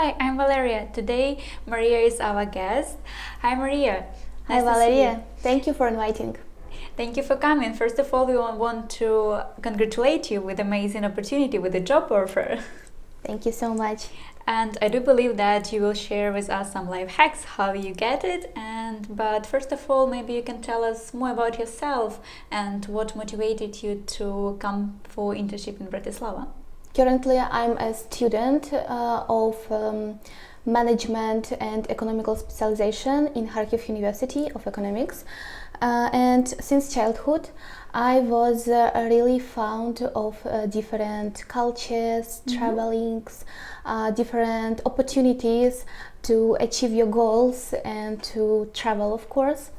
Hi, I'm Valeria. Today, Maria is our guest. Hi, Maria. Hi, Valeria. Thank you for inviting. Thank you for coming. First of all, we want to congratulate you with amazing opportunity with the job offer. Thank you so much. And I do believe that you will share with us some life hacks, how you get it. But first of all, maybe you can tell us more about yourself and what motivated you to come for internship in Bratislava. Currently, I'm a student of management and economical specialization in Kharkiv University of Economics. And since childhood, I was really fond of different cultures, travelings, different opportunities to achieve your goals and to travel, of course.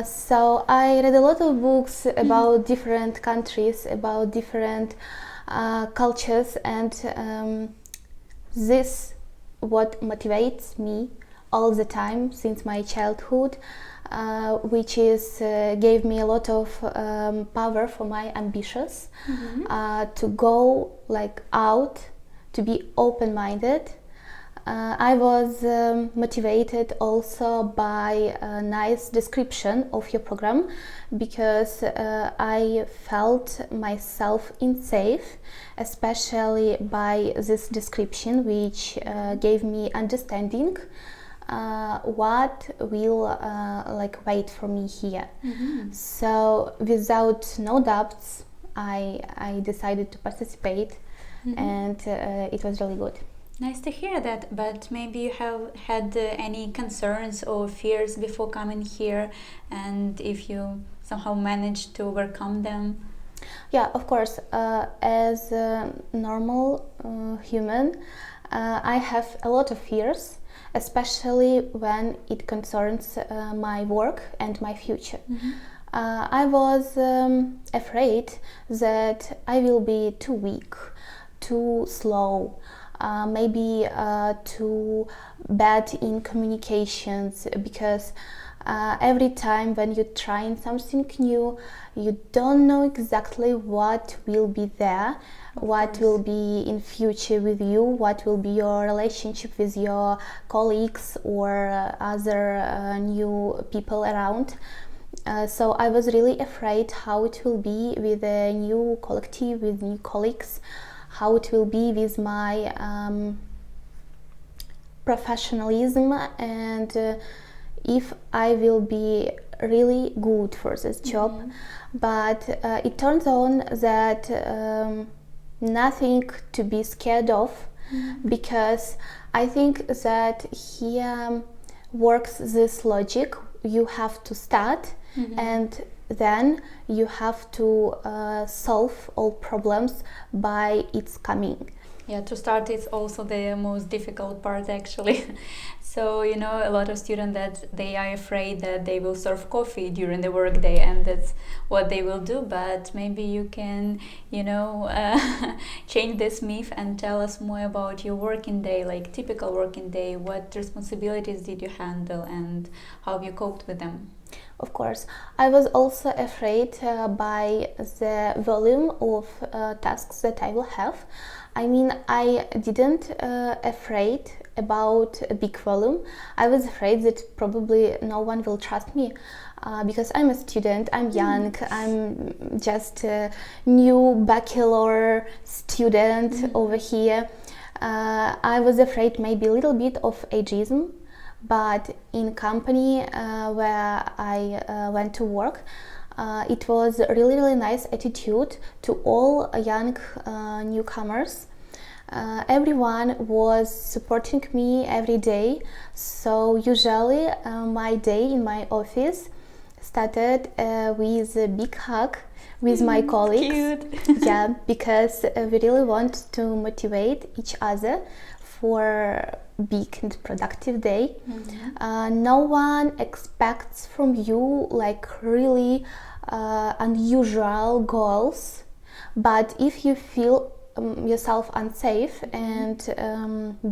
So I read a lot of books about different countries, about different cultures, and this what motivates me all the time since my childhood, which is gave me a lot of power for my ambitions to go out, to be open-minded. I was motivated also by a nice description of your program, because I felt myself safe, especially by this description, which gave me understanding what will wait for me here. So without no doubts, I decided to participate, and it was really good. Nice to hear that, but maybe you have had any concerns or fears before coming here, and if you somehow managed to overcome them? Yeah, of course. As a normal human, I have a lot of fears, especially when it concerns my work and my future. I was afraid that I will be too weak, too slow, maybe too bad in communications, because every time when you're trying something new, you don't know exactly what will be there, what will be in future with you, what will be your relationship with your colleagues or other new people around. So I was really afraid how it will be with a new collective, with new colleagues, how it will be with my professionalism, and if I will be really good for this job. But it turns on that nothing to be scared of, because I think that here works this logic: you have to start, and then you have to solve all problems by its coming. Yeah, to start is also the most difficult part, actually. So, a lot of students that they are afraid that they will serve coffee during the workday, and that's what they will do. But maybe you can, change this myth and tell us more about your working day, like typical working day. What responsibilities did you handle, and how have you coped with them? Of course, I was also afraid by the volume of tasks that I will have. I mean, I didn't afraid about a big volume. I was afraid that probably no one will trust me, because I'm a student, I'm young, I'm just a new bachelor student over here. I was afraid maybe a little bit of ageism, but in company where I went to work, it was a really nice attitude to all young newcomers. Everyone was supporting me every day, so usually my day in my office started with a big hug with my colleagues. Cute. Yeah, because we really want to motivate each other for big and productive day. No one expects from you really unusual goals, but if you feel yourself unsafe and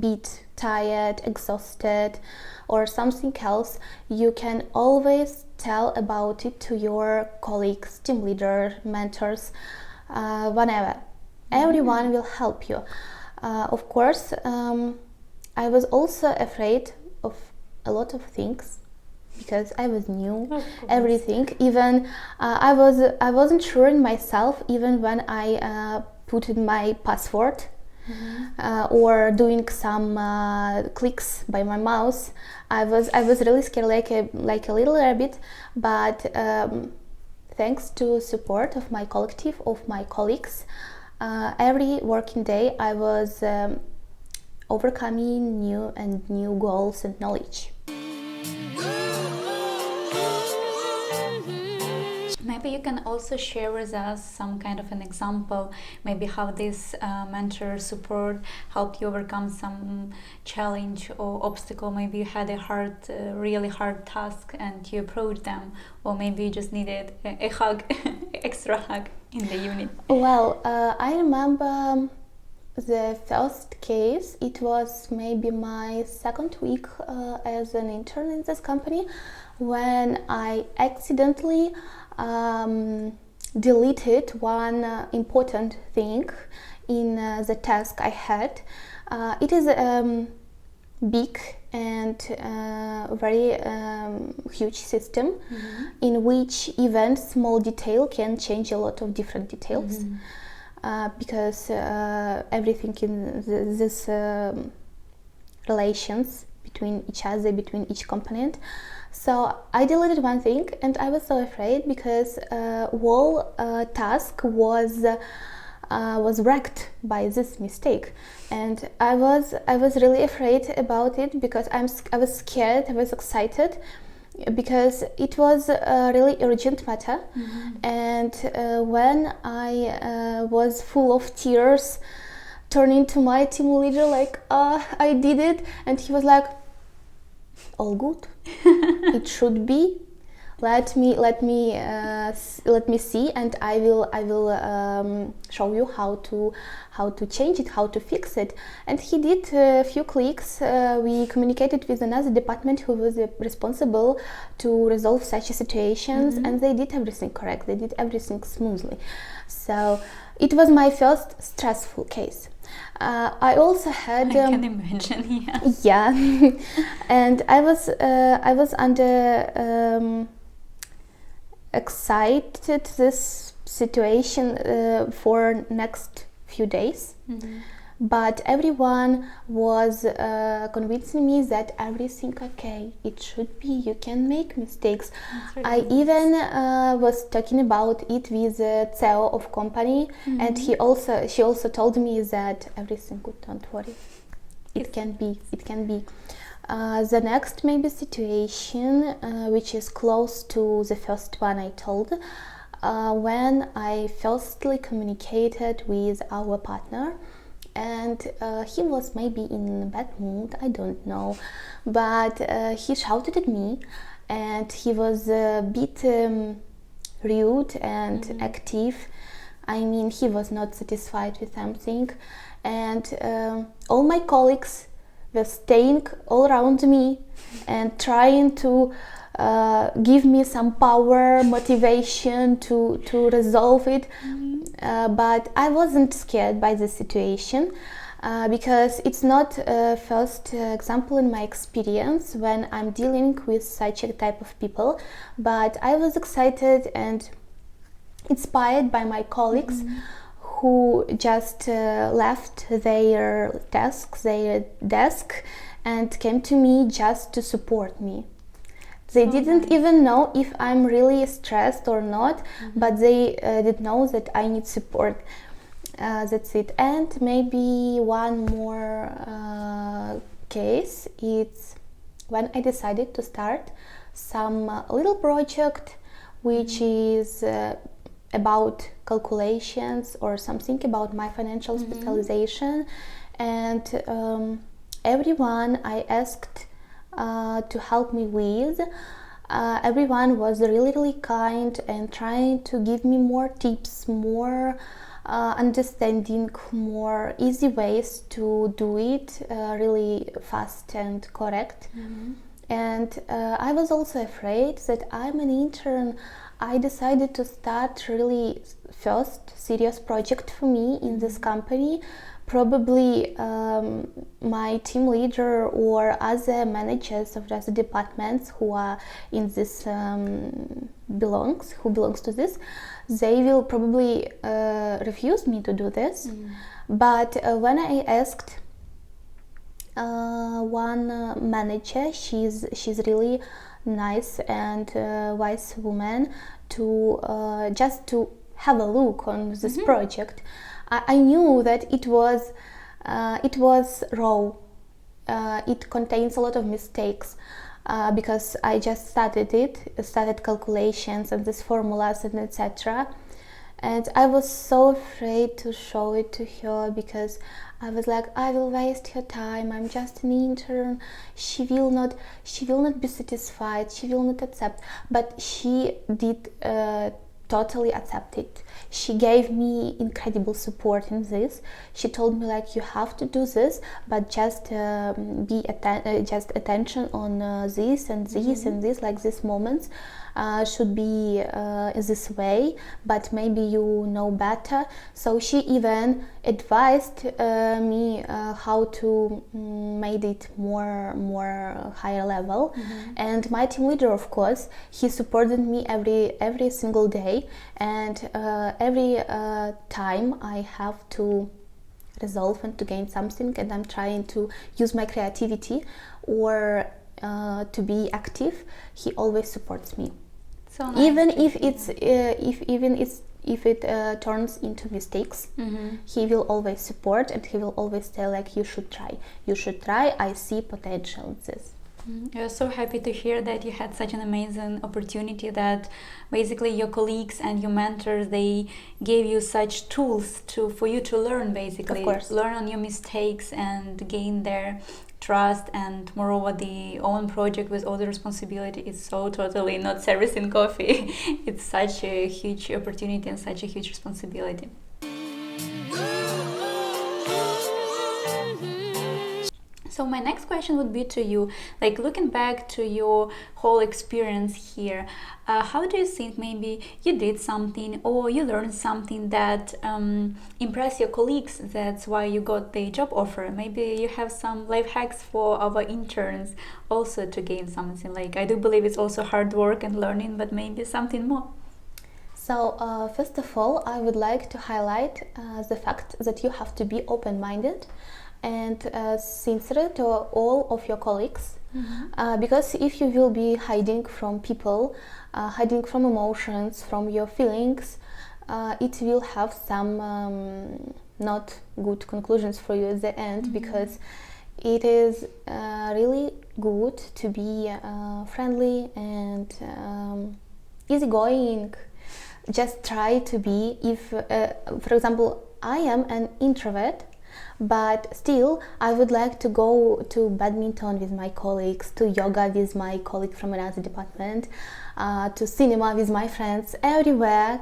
bit tired, exhausted, or something else, you can always tell about it to your colleagues, team leader, mentors, whenever. Everyone will help you. Of course, I was also afraid of a lot of things because I was new, everything. Even I wasn't sure in myself even when I put in my password. Or doing some clicks by my mouse. I was really scared, like a little rabbit. But thanks to support of my collective, of my colleagues, every working day I was overcoming new goals and knowledge. Maybe you can also share with us some kind of an example, maybe how this mentor support helped you overcome some challenge or obstacle. Maybe you had a really hard task and you approached them, or maybe you just needed a hug, extra hug in the unit. Well, I remember the first case. It was maybe my second week as an intern in this company, when I accidentally deleted one important thing in the task I had. It is big and very huge system in which even small detail can change a lot of different details. Because everything in this relations between each other, between each component. So I deleted one thing, and I was so afraid because whole task was wrecked by this mistake, and I was really afraid about it because I was scared, I was excited, because it was a really urgent matter. And when I was full of tears, turning to my team leader like, I did it, and he was like, all good. It should be. Let me see, and I will show you how to change it, how to fix it. And he did a few clicks. We communicated with another department who was responsible to resolve such situations, and they did everything correct. They did everything smoothly. So it was my first stressful case. I also had. I can imagine. Yeah, and I was under. Excited this situation for next few days, but everyone was convincing me that everything okay, it should be, you can make mistakes. Really I even was talking about it with the CEO of company, and she also told me that everything good, don't worry, it can be. The next maybe situation, which is close to the first one I told, when I firstly communicated with our partner, and he was maybe in a bad mood, I don't know, but he shouted at me, and he was a bit rude and active. I mean, he was not satisfied with something, and all my colleagues were staying all around me and trying to give me some power, motivation to resolve it. But I wasn't scared by the situation because it's not a first example in my experience when I'm dealing with such a type of people. But I was excited and inspired by my colleagues who just left their desk and came to me just to support me. They didn't even know if I'm really stressed or not, but they did know that I need support. That's it. And maybe one more case, it's when I decided to start some little project which is about calculations or something about my financial specialization, and everyone I asked to help me with, everyone was really kind and trying to give me more tips, more understanding, more easy ways to do it really fast and correct. And I was also afraid that I'm an intern. I decided to start really first serious project for me in this company. Probably my team leader or other managers of other departments who are in this who belongs to this, they will probably refuse me to do this. But when I asked one manager, she's really nice and wise woman, to just to have a look on this project. I knew that it was raw. It contains a lot of mistakes because I just started calculations and these formulas and etc. And I was so afraid to show it to her because I was like, I will waste her time. I'm just an intern. She will not be satisfied. She will not accept. But she did totally accept it. She gave me incredible support in this. She told me like, you have to do this, but just just attention on this and this and this, like these moments should be this way, but maybe you know better. So she even advised me how to make it more higher level. And my team leader, of course, he supported me every single day, and every time I have to resolve and to gain something, and I'm trying to use my creativity or to be active, he always supports me. So nice, even if it's if it turns into mistakes, he will always support, and he will always say like, you should try, I see potential in this. You're so happy to hear that you had such an amazing opportunity, that basically your colleagues and your mentors, they gave you such tools for you to learn, basically. Of course. Learn on your mistakes and gain their trust, and moreover the own project with all the responsibility is so totally not servicing coffee. It's such a huge opportunity and such a huge responsibility. So my next question would be to you, like looking back to your whole experience here, how do you think maybe you did something or you learned something that impressed your colleagues, that's why you got the job offer? Maybe you have some life hacks for our interns also to gain something. Like, I do believe it's also hard work and learning, but maybe something more. So first of all, I would like to highlight the fact that you have to be open-minded and sincere to all of your colleagues, because if you will be hiding from people, hiding from emotions, from your feelings, it will have some not good conclusions for you at the end, because it is really good to be friendly and easygoing. Just try to be, if for example, I am an introvert, but still I would like to go to badminton with my colleagues, to yoga with my colleague from another department, to cinema with my friends, everywhere.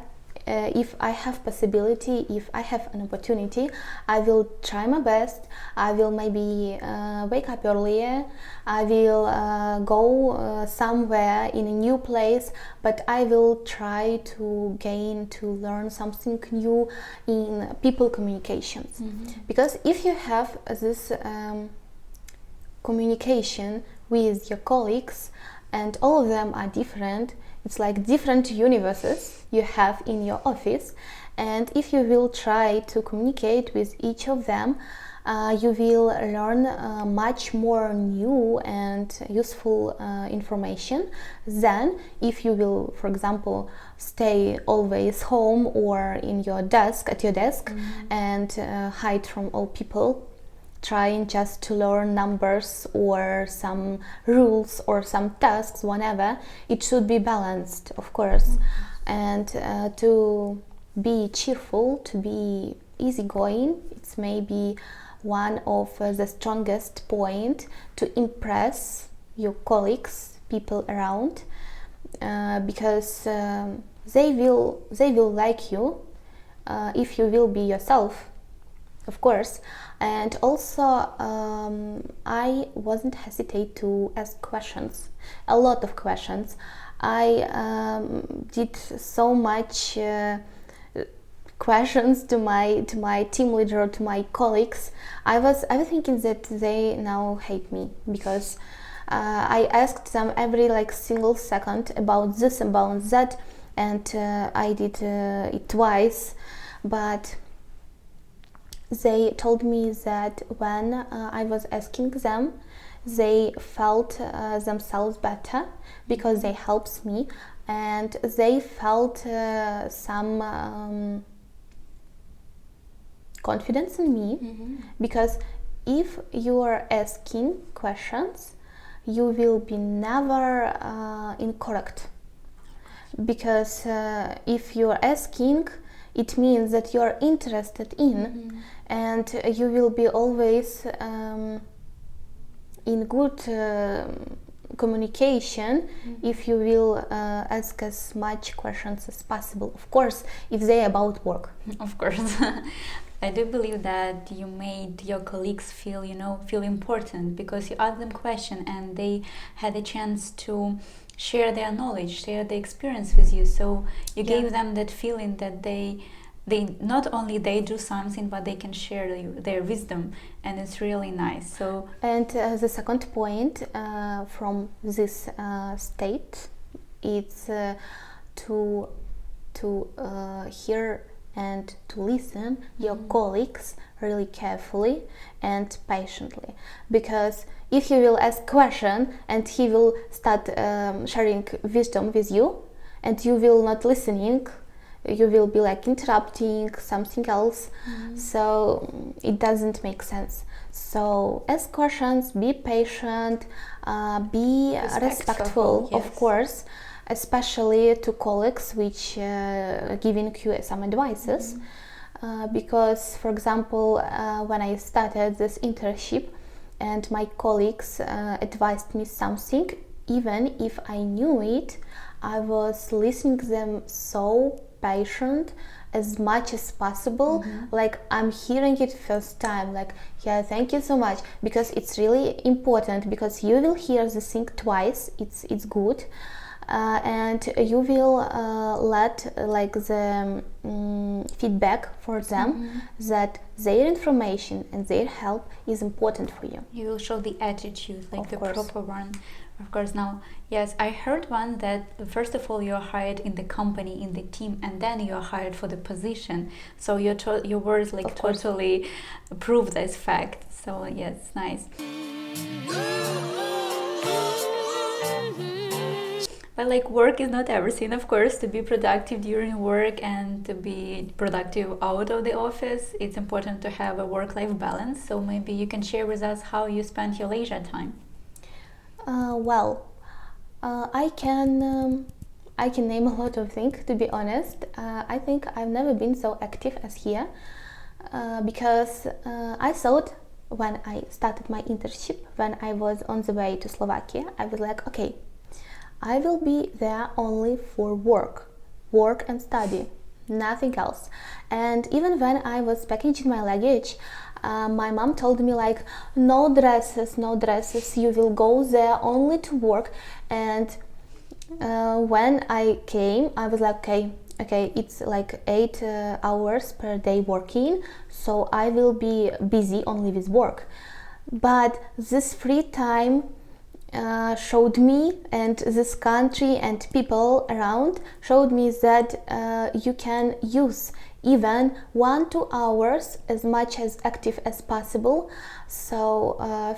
If I have possibility, if I have an opportunity, I will try my best. I will maybe wake up earlier. I will go somewhere in a new place, but I will try to learn something new in people communications. Because if you have this communication with your colleagues, and all of them are different, it's like different universes you have in your office, and if you will try to communicate with each of them, you will learn much more new and useful information than if you will, for example, stay always home or in your desk, at your desk, and hide from all people, trying just to learn numbers or some rules or some tasks, whatever. It should be balanced, of course, and to be cheerful, to be easygoing. It's maybe one of the strongest point to impress your colleagues, people around, because they will like you if you will be yourself. of course. And also, I wasn't hesitate to ask questions, a lot of questions. I did so much questions to my team leader, to my colleagues. I was thinking that they now hate me because I asked them every like single second about this, about that, and I did it twice, but they told me that when I was asking them, they felt themselves better because they helped me, and they felt some confidence in me, because if you are asking questions, you will be never incorrect, because if you are asking, it means that you are interested in, and you will be always in good communication if you will ask as much questions as possible. Of course, if they about work. Of course. I do believe that you made your colleagues feel important because you asked them questions and they had a chance to share their knowledge, share their experience with you. So you gave them that feeling that they not only they do something, but they can share their wisdom, and it's really nice. So and the second point from this state, it's to hear and to listen your colleagues really carefully and patiently, because if you will ask question and he will start sharing wisdom with you and you will not listening, you will be like interrupting something else, so it doesn't make sense. So ask questions, be patient, be respectful, yes. Of course, especially to colleagues which giving you some advices, because for example when I started this internship and my colleagues advised me something, even if I knew it, I was listening to them so patient as much as possible, like I'm hearing it first time, like yeah, thank you so much, because it's really important, because you will hear the thing twice, it's good, and you will let like the feedback for them that their information and their help is important for you. You will show the attitude, like Of the course. proper one. Of course. Now, yes, I heard one that first of all you're hired in the company, in the team, and then you're hired for the position. So your words like totally prove this fact. So yes, nice. But like work is not everything, of course. To be productive during work and to be productive out of the office, it's important to have a work-life balance. So maybe you can share with us how you spend your leisure time. I can name a lot of things, to be honest. I think I've never been so active as here, because I thought when I started my internship, when I was on the way to Slovakia, I was like, okay, I will be there only for work and study, nothing else. And even when I was packaging my luggage, my mom told me like, no dresses, you will go there only to work. And when I came, I was like, okay, it's like 8 hours per day working, so I will be busy only with work. But this free time showed me, and this country and people around showed me that you can use even 1-2 hours as much as active as possible. So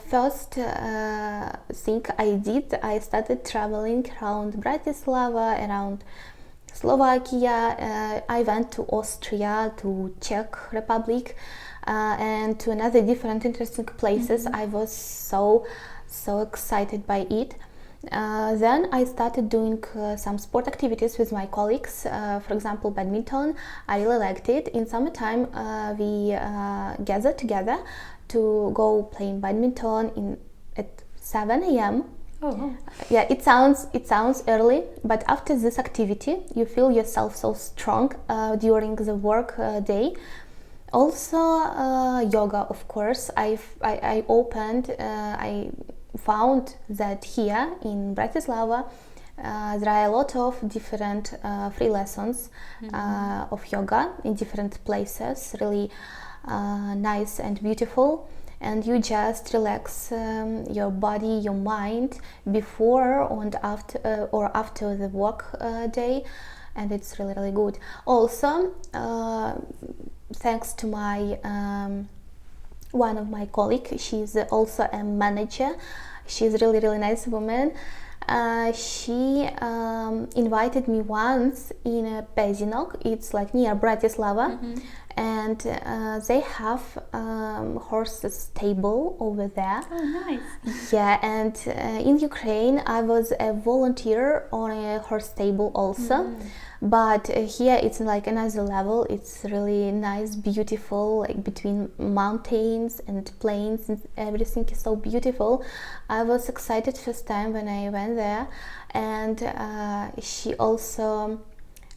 first thing I did, I started traveling around Bratislava, around Slovakia. I went to Austria, to Czech Republic, and to another different interesting places. I was so excited by it. Then I started doing some sport activities with my colleagues. For example, badminton. I really liked it. In summertime, we gathered together to go playing badminton at 7 a.m. Oh. Yeah, it sounds early, but after this activity, you feel yourself so strong during the work day. Also, yoga, of course. I opened, I found that here in Bratislava there are a lot of different free lessons of yoga in different places, really nice and beautiful. And you just relax your body, your mind before and after or after the work day, and it's really really good. Also, thanks to my one of my colleagues, she's also a manager. She's really really nice woman. She invited me once in a Pezinok, it's like near Bratislava, and they have horses stable over there. Oh, nice. Yeah, and in Ukraine I was a volunteer on a horse stable also. But here it's like another level. It's really nice, beautiful, like between mountains and plains, and everything is so beautiful. I was excited first time when I went there, and she also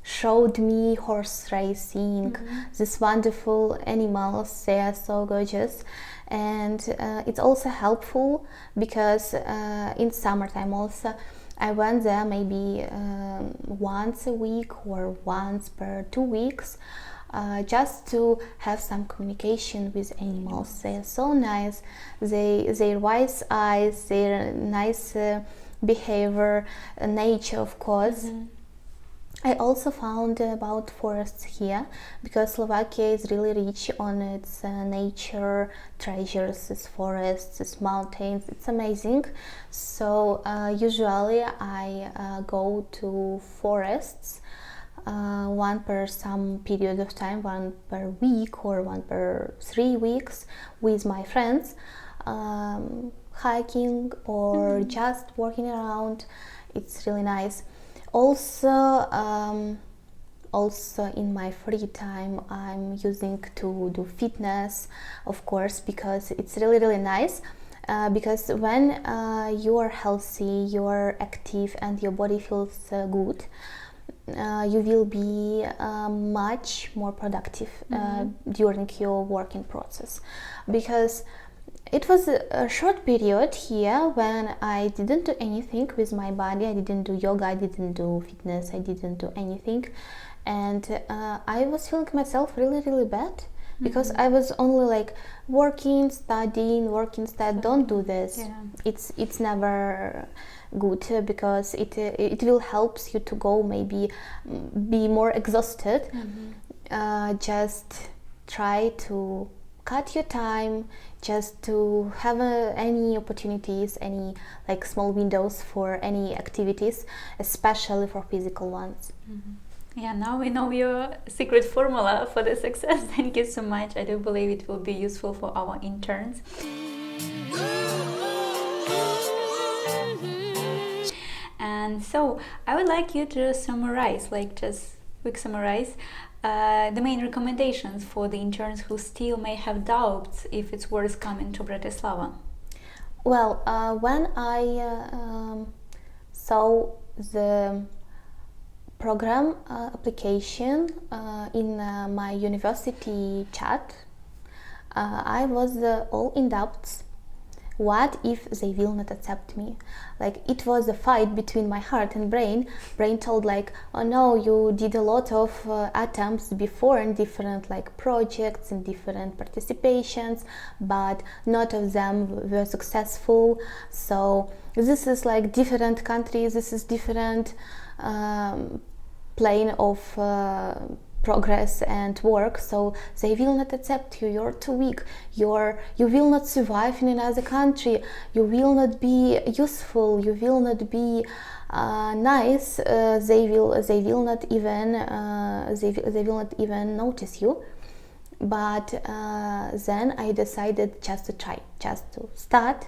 showed me horse racing, these wonderful animals. They are so gorgeous, and it's also helpful because in summertime also I went there maybe once a week or once per 2 weeks, just to have some communication with animals. They are so nice. Their wise eyes, their nice behavior, nature, of course. I also found about forests here because Slovakia is really rich on its nature treasures, its forests, its mountains. It's amazing. So usually I go to forests one per some period of time, one per week or one per 3 weeks with my friends, hiking or just walking around. It's really nice. Also in my free time I'm using to do fitness, of course, because it's really really nice, because when you are healthy, you are active and your body feels good, you will be much more productive during your working process. Because it was a short period here when I didn't do anything with my body. I didn't do yoga, I didn't do fitness, I didn't do anything, and I was feeling myself really really bad because I was only like working, studying. Don't do this. It's never good because it will helps you to go maybe be more exhausted. Just try to cut your time, just to have any opportunities, any like small windows for any activities, especially for physical ones. Yeah, now we know your secret formula for the success. Thank you so much. I do believe it will be useful for our interns. And so I would like you to summarize, like just quick summarize, the main recommendations for the interns who still may have doubts if it's worth coming to Bratislava. Well, when I saw the program application in my university chat, I was all in doubts. What if they will not accept me? Like, it was a fight between my heart and brain. Brain told like, oh no, you did a lot of attempts before in different like projects and different participations, but none of them were successful. So this is like different countries, this is different plane of progress and work, so they will not accept you. You're too weak, you will not survive in another country, you will not be useful, you will not be nice, they will not even notice you. But then I decided just to try, just to start,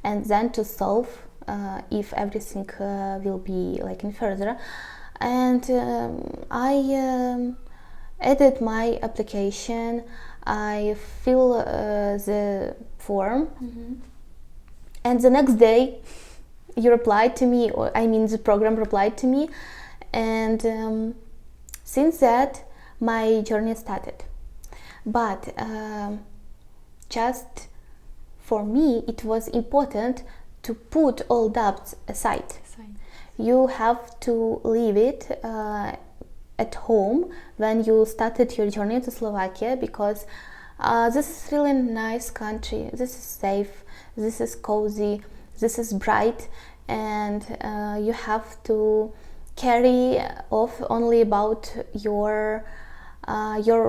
and then to solve if everything will be like in further. And I edit my application, I fill the form, and the next day you replied to me, or I mean the program replied to me, and since that my journey started. but just for me it was important to put all doubts aside. You have to leave it at home when you started your journey to Slovakia, because this is really nice country, this is safe, this is cozy, this is bright, and you have to carry off only about your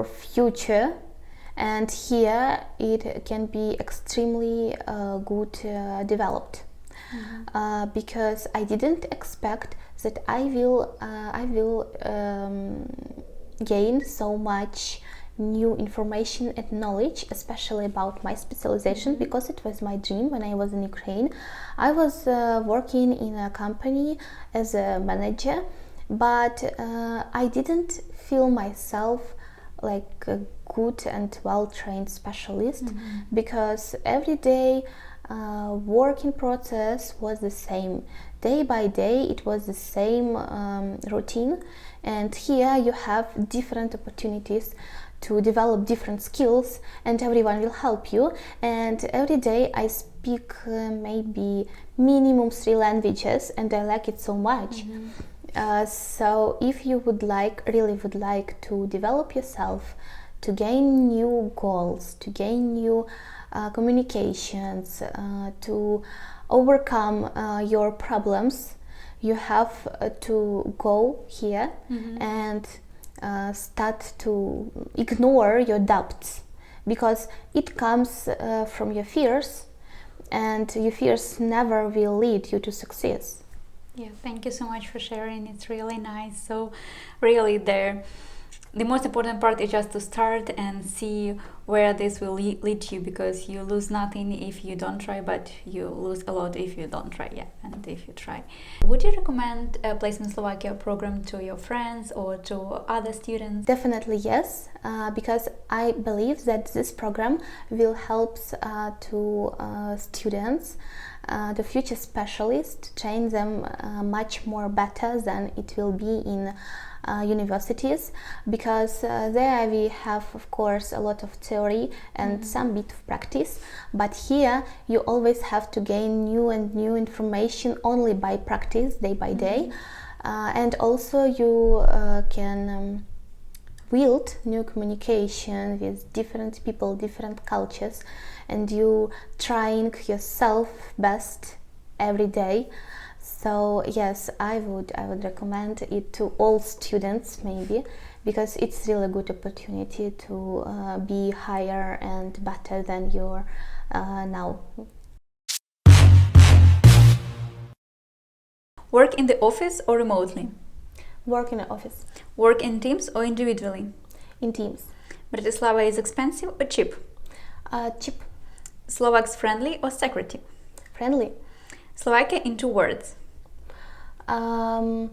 future. And here it can be extremely good developed. Because I didn't expect that I will gain so much new information and knowledge, especially about my specialization, because it was my dream when I was in Ukraine. I was working in a company as a manager, but I didn't feel myself like a good and well-trained specialist, because every day working process was the same. Day by day it was the same routine, and here you have different opportunities to develop different skills, and everyone will help you. And every day I speak maybe minimum 3 languages, and I like it so much. So if you really would like to develop yourself, to gain new goals, to gain new communications, to overcome your problems, you have to go here and start to ignore your doubts, because it comes from your fears, and your fears never will lead you to success. Yeah, thank you so much for sharing. It's really nice. So really the most important part is just to start and see where this will lead you, because you lose nothing if you don't try, but you lose a lot if you don't try. Yeah, and if you try. Would you recommend a Placement Slovakia program to your friends or to other students? Definitely yes, because I believe that this program will help to students, the future specialists, train them much more better than it will be in universities, because there we have of course a lot of theory and some bit of practice, but here you always have to gain new and new information only by practice, day by day. And also you can build new communication with different people, different cultures, and you trying yourself best every day. So yes, I would recommend it to all students, maybe, because it's really a good opportunity to be higher and better than you're now. Work in the office or remotely? Work in an office. Work in teams or individually? In teams. Bratislava is expensive or cheap? Cheap. Slovaks friendly or secretive? Friendly. Slovakia in 2 words? Young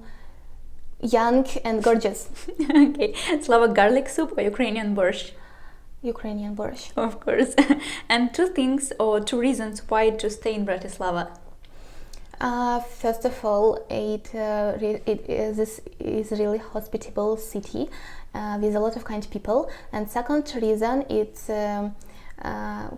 and gorgeous. Okay. Slovak garlic soup or Ukrainian borscht? Ukrainian borscht. Of course. And 2 things or 2 reasons why to stay in Bratislava? First of all, this is really hospitable city with a lot of kind people, and second reason, it's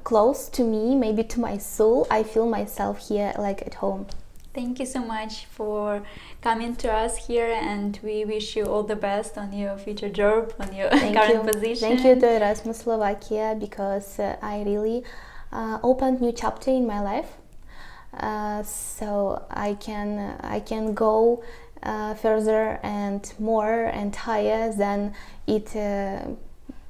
close to me, maybe to my soul. I feel myself here like at home. Thank you so much for coming to us here, and we wish you all the best on your future job, on your current position. Thank you to Erasmus Slovakia, because I really opened new chapter in my life. So I can go further and more and higher than it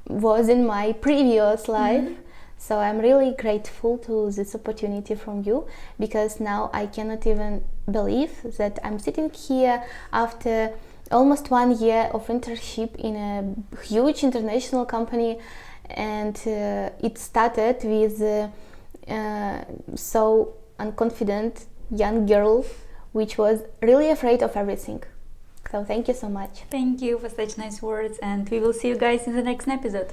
was in my previous life. So I'm really grateful to this opportunity from you, because now I cannot even believe that I'm sitting here after almost 1 year of internship in a huge international company, and it started with so unconfident young girl which was really afraid of everything. So thank you so much. Thank you for such nice words, and we will see you guys in the next episode.